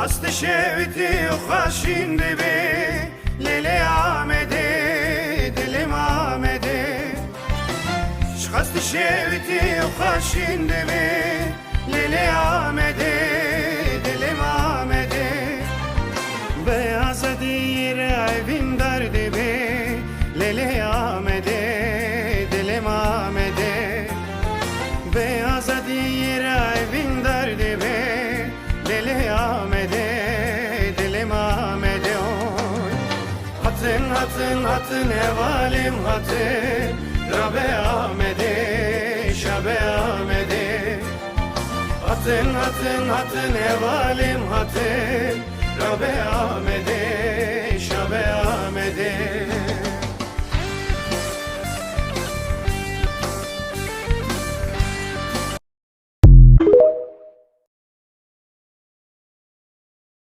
Şkast şevti uxaşin dibi Lele Ahmede dilim Ahmede Şkast şevti uxaşin dibi Lele Ahmede dilim Ahmede Beyaz dir evin dar dibi Lele Ahmede dilim Ahmede Beyaz dir evin dar dibi Lele Ahmede dilim Ahmede oy Hatın hatın hatın evalim hatın Rabe Ahmede Şabe Ahmede Hatın hatın hatın evalim hatın Rabe Ahmede Şabe Ahmede